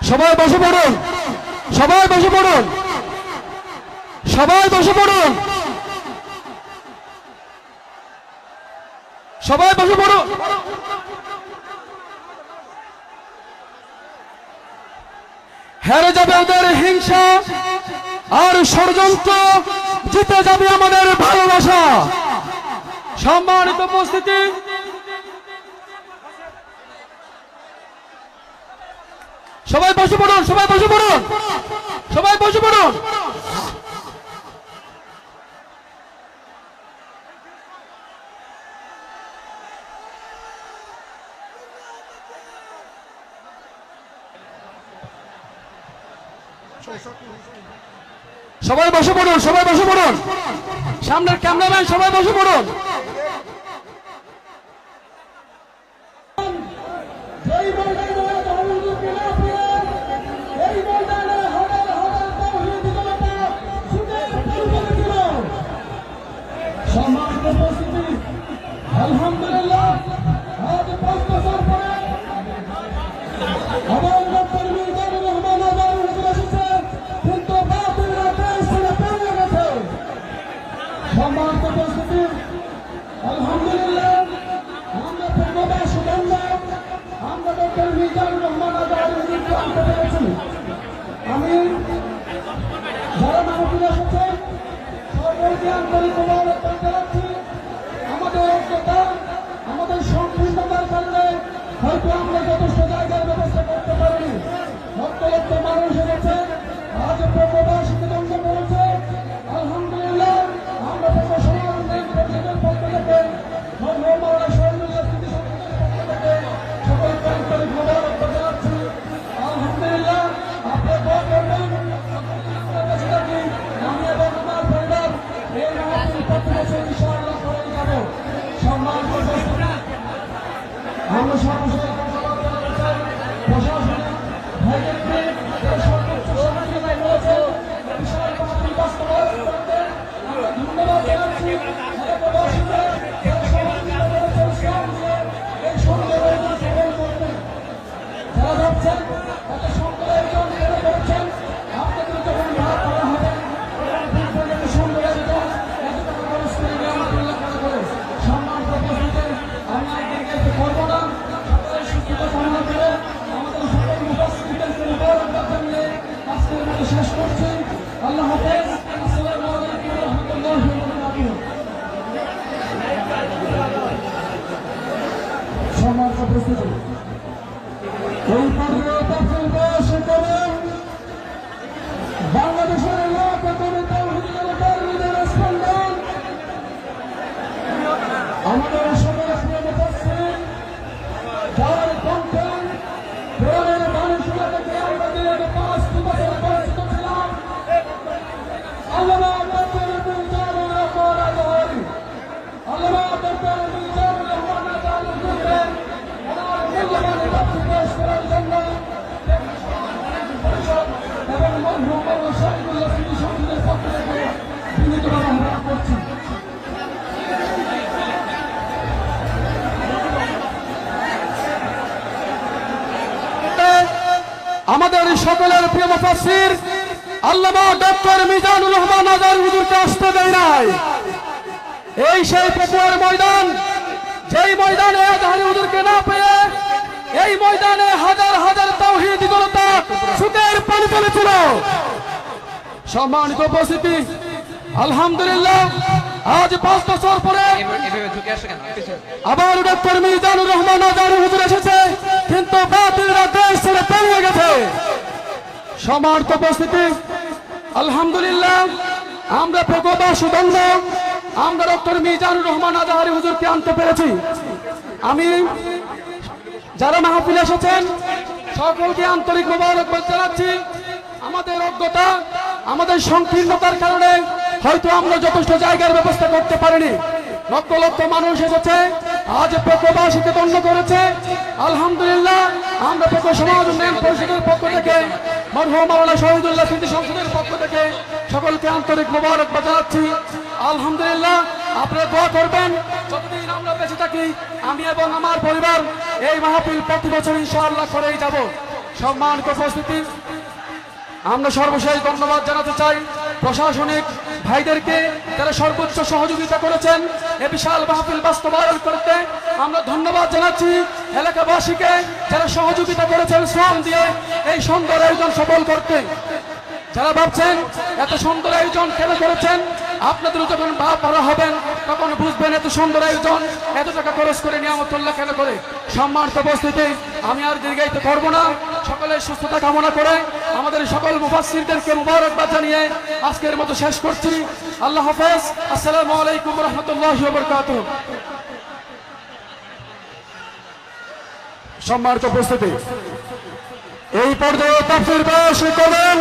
সবাই বসে পড়ুন, সবাই বসে পড়ুন, সবাই বসে পড়ুন, সবাই বসে পড়ুন। হেরে যাবে ওদের হিংসা আর ষড়যন্ত্র, জিতে যাবে আমাদের ভালোবাসা। সম্মানিত উপস্থিতি, সবাই বসে পড়ুন, সবাই বসে পড়ুন, সবাই বসে পড়ুন। সবাই বসে পড়ুন, সবাই বসে পড়ুন, সামনের ক্যামেরাম্যান সবাই বসে পড়ুন। আলহামদুলিল্লাহ, আজ 5 বছর পরে আবার ডক্টর মিজানুর রহমান আজাদ হুজুর এসেছে, কিন্তু বাতিলরা দেশ ছেড়ে পালিয়ে গেছে। সম্মানিত উপস্থিতি, আলহামদুলিল্লাহ, আমরা পূর্ববাসী বাংলা, আমরা ডক্টর মিজানুর রহমান আজাদ হুজুরকে আনতে পেরেছি। আমি যারা মানবীরা এসেছে সবাইকে আন্তরিক মোবারকবাদ জানাচ্ছি। আমাদের ঐক্যতা, আমাদের সংকীর্ণতার কারণে হয়তো আমরা যথেষ্ট জায়গার ব্যবস্থা করতে পারিনি। লক্ষ লক্ষ মানুষ এসেছে, আজ প্রবাসীকে দণ্ড করেছে। আলহামদুলিল্লাহ, আমরা প্রশাসনের পরিষদের পক্ষ থেকে মৌলানা শহীদুল্লাহ স্মৃতি সংসদের পক্ষ থেকে সকলকে আন্তরিক মোবারকবাদ জানাচ্ছি। আলহামদুলিল্লাহ, আপনারা দোয়া করবেন, আপনাদের কাছে থাকি আমি এবং আমার পরিবার এই মাহফিল প্রতি বছর ইনশাআল্লাহ করে যাব। সম্মানিত উপস্থিতি, আমরা সর্বশেষ প্রশাসনিক ভাইদেরকে সর্বোচ্চ সহযোগিতা করেছে বিশাল মাহফিল বাস্তবায়ন করতে আমরা ধন্যবাদ জানাচ্ছি। প্রবাসীদের সহযোগিতা করেছে ইসলাম দিয়ে এই সুন্দর আয়োজন সফল করতে। যারা যাচ্ছেন তাদের সুন্দর আয়োজন করে করেছেন, আপনাদের যখন ভাগ করা হবে সুন্দর আয়োজন এতটুকু পরিস্থিতি নিয়ামতুল্লাহ করে। সম্মানিত উপস্থিতি, আমি আপনাদেরকে করবো না, সকলের সুস্থতা কামনা করে আমাদের সকল উপস্থিতিদেরকে মোবারকবাদ জানিয়ে আজকের মতো শেষ করছি। আল্লাহ হাফেজ। আসসালামু আলাইকুম ওয়া রাহমাতুল্লাহি ওয়া বারাকাতুহু। সম্মানিত উপস্থিতি, এই পর্যায়ে তাফসীর পেশ করেন বাংলাদেশের এলাকা কমিটি তাওহীদের স্পন্দন, আমাদের সকলের প্রিয় মুফাসসির, যার কণ্ঠে কোরআনের বাণী শোনা থেকে আমরা দীর্ঘ 5 বছর বঞ্চিত ছিলাম, আল্লামা ডক্টর মিজানুর রহমান আজাদ, আল্লামা ডক্টর মিজানুর রহমান আজাদ হুজুরকে ওনার মূল্যবান তাফসীর পেশ করার জন্য এবং মরহুম মাওলানা শহীদুল্লাহ স্মৃতি সংসদের পক্ষ থেকে বিনীতভাবে আহ্বান করছি। আমাদের সকলের প্রিয় মুফাসসির আল্লামা ডক্টর মিজানুর রহমান আজাদ হুজুরকে আসতে দেয় নাই। এই সেই পেপুয়ার ময়দান, যেই ময়দানে আজহারি হুজুরকে না পেয়ে এই ময়দানে হাজার হাজার তাওহীদি জনতা সুখের পানি ফেলেছিল। সম্মানিত উপস্থিতি, আলহামদুলিল্লাহ, আজ 5 বছর পরে আবার ডক্টর মিজানুর রহমান আজাদ হুজুর এসেছে, কিন্তু বাতিলরা দেশ ছেড়ে পালিয়ে গেছে। সম্মানিত উপস্থিতি, আলহামদুলিল্লাহ আমরা প্রকোপা সুদণ্ড আমরা ডক্টর মিজানুর রহমান আজহারী হুজুরকে আনতে পেরেছি। আমি যারা মাহফিলে এসেছেন সকলকে আন্তরিক মোবারকবাদ জানাচ্ছি। আমাদের অজ্ঞতা, আমাদের সংকীর্ণতার কারণে হয়তো আমরা যথেষ্ট জায়গার ব্যবস্থা করতে পারিনি। লক্ষ লক্ষ মানুষ এসেছে, আজ প্রকোপাসীকে দণ্ড করেছে। আলহামদুলিল্লাহ আমরা প্রকো সমাজ উন্নয়ন পরিষদের পক্ষ থেকে, মরহুম মাওলানা শহীদুল্লাহ স্মৃতি সংসদের পক্ষ থেকে সকলকে আন্তরিক মোবারকবাদ জানাচ্ছি। আলহামদুলিল্লাহ আপনারা দোয়া করবেন, যতদিন আমরা বেঁচে থাকি আমি এবং আমার পরিবার এই মাহফিল প্রতি বছর ইনশাআল্লাহ করেই যাব। সম্মানিত উপস্থিতি, আমরা সর্বশেষ ধন্যবাদ জানাতে চাই প্রশাসনিক ভাইদেরকে, যারা সর্বোচ্চ সহযোগিতা করেছেন এ বিশাল মাহফিল বাস্তবায়ন করতে। আমরা ধন্যবাদ জানাচ্ছি এলাকাবাসীকে, যারা সহযোগিতা করেছেন শ্রম দিয়ে এই সুন্দর আয়োজন সফল করতে। যারা ভাবছেন এত সুন্দর আয়োজন কেন করেছেন, আপনাদের যখন ভাব ভালো হবেন তখন বুঝবেন এত সুন্দর আয়োজন এত টাকা খরচ করে নিয়ামতুল্লাহ কেন করে। সম্মানিত উপস্থিতি, আমি আর দীর্ঘায়িত করব না, সকলের সুস্থতা কামনা করে আমাদের সকল মুফাসসিরদেরকে মুবারকবাদ জানিয়ে আজকের মতো শেষ করছি। আল্লাহ হাফেজ। আসসালামু আলাইকুম ওয়া রাহমাতুল্লাহি ওয়া বারাকাতুহু। সম্মানিত উপস্থিতি, এই পর্যায়ে তাফসীর পেশ করেন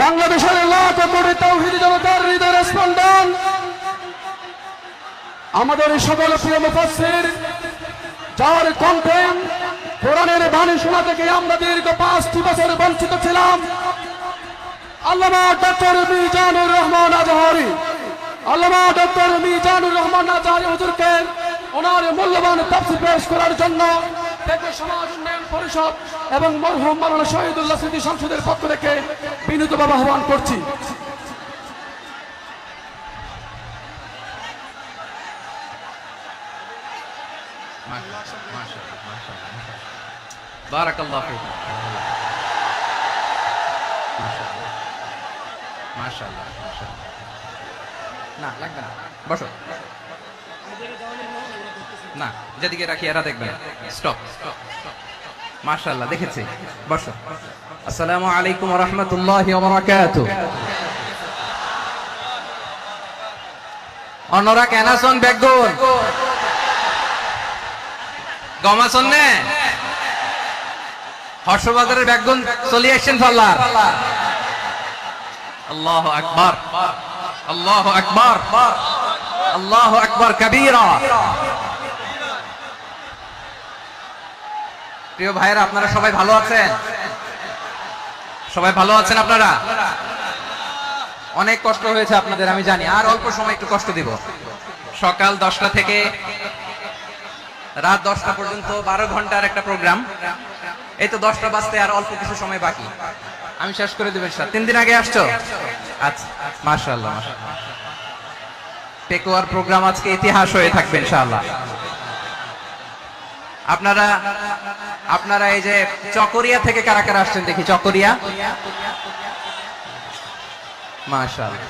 বাংলাদেশের লাখ কোটি তাওহীদি জনতার হৃদয়ের স্পন্দন, আমাদের সকল প্রিয় মুফাসসির, যার কণ্ঠে কোরআনের বাণী শোনা থেকে আমরা দীর্ঘ 5টি বছর বঞ্চিত ছিলাম, আল্লামা ডক্টর মিজানুর রহমান আজহারী। আল্লামা ডক্টর মিজানুর রহমান আজহারী হুজুরকে ওনার মূল্যবান তাফসীর পেশ করার জন্য প্রকো সমাজ উন্নয়ন পরিষদ এবং মরহুম মাওলানা শহীদুল্লাহ স্মৃতি সংসদের পক্ষ থেকে বিনীতভাবে আহ্বান করছি। বারাকাল্লাহু ফীকুম। মাশাআল্লাহ, মাশাআল্লাহ। না লাগবে না, বসো। না, যেদিকে রাখি এরা দেখবেন। স্টপ। মাশাআল্লাহ, দেখেছি, বসো। আসসালামু আলাইকুম ওয়া রাহমাতুল্লাহি ওয়া বারাকাতুহু। অনরা কেনাসন বেগুন গমাসন নে হর্ষবাজারের বেগুন চলে আসছেন ফাল্লার। আল্লাহু আকবার, আল্লাহু আকবার, আল্লাহু আকবার কবীরা। প্রিয় ভাইরা, আপনারা সবাই ভালো আছেন? সবাই ভালো আছেন আপনারা? অনেক কষ্ট হয়েছে আপনাদের আমি জানি, আর অল্প সময় একটু কষ্ট দিব। সকাল 10টা থেকে রাত 10টা পর্যন্ত 12 ঘন্টার একটা প্রোগ্রাম। এই তো 10টা বাজতে আর অল্প কিছু সময় বাকি, আমি শেষ করে দেব ইনশাআল্লাহ। 3 দিন আগে আসছো? আচ্ছা, মাশাআল্লাহ, মাশাআল্লাহ। টেকওয়ার প্রোগ্রাম আজকে ইতিহাস হয়ে থাকবে ইনশাআল্লাহ। আপনারা এই যে চকরিয়া থেকে কারা কারা আসছেন দেখি? চকরিয়া, মাশাআল্লাহ,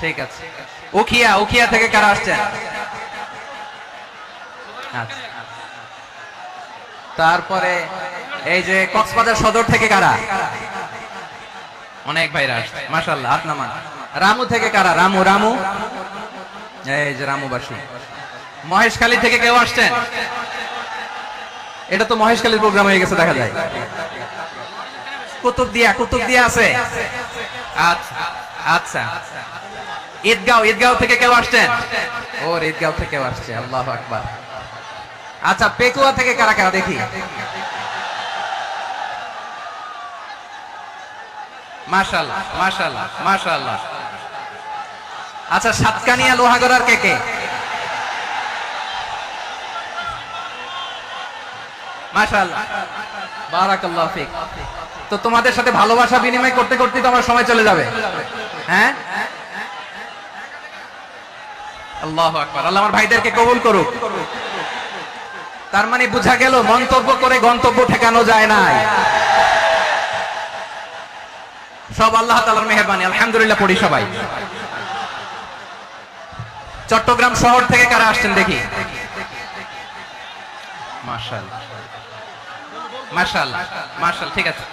ঠিক আছে। উখিয়া থেকে কারা আসছেন? আচ্ছা। তারপরে এই যে কক্সবাজার সদর থেকে কারা? অনেক ভাইরা আসছে, মাশাআল্লাহ, হাত নামান। রামু থেকে কারা? রামু, এই যে রামুবাসী। মহেশখালী থেকে কেউ আসছেন? এটা তো মহেশখালীর প্রোগ্রাম হয়ে গেছে দেখা যায়। কুতুবদিয়া আছে? আচ্ছা। ঈদগাঁও থেকে কেউ আসছেন? ওর ঈদগাঁও থেকে আসছে, আল্লাহু আকবার। আচ্ছা, পেকুয়া থেকে কারা কারা দেখি? মাশাআল্লাহ, মাশাআল্লাহ, মাশাআল্লাহ। আচ্ছা, সাতকানিয়া লোহাগড়ার কে? মাশাআল্লাহ, বারাকাল্লাহু ফিক। তো তোমাদের সাথে ভালোবাসা বিনিময় করতে করতে তো আমার সময় চলে যাবে। হ্যাঁ, আল্লাহু আকবার। আল্লাহ আমার ভাইদেরকে কবুল করুক। তার মানে বোঝা গেল মন্তব্য করে গন্তব্য ঠেকানো যায় না, সব আল্লাহ তাআলার মেহেরবানি। আলহামদুলিল্লাহ পড়ি সবাই। চট্টগ্রাম শহর থেকে কারা আসছেন দেখি? মাশাআল্লাহ, মাশাআল্লাহ মাশাআল্লাহ, ঠিক আছে।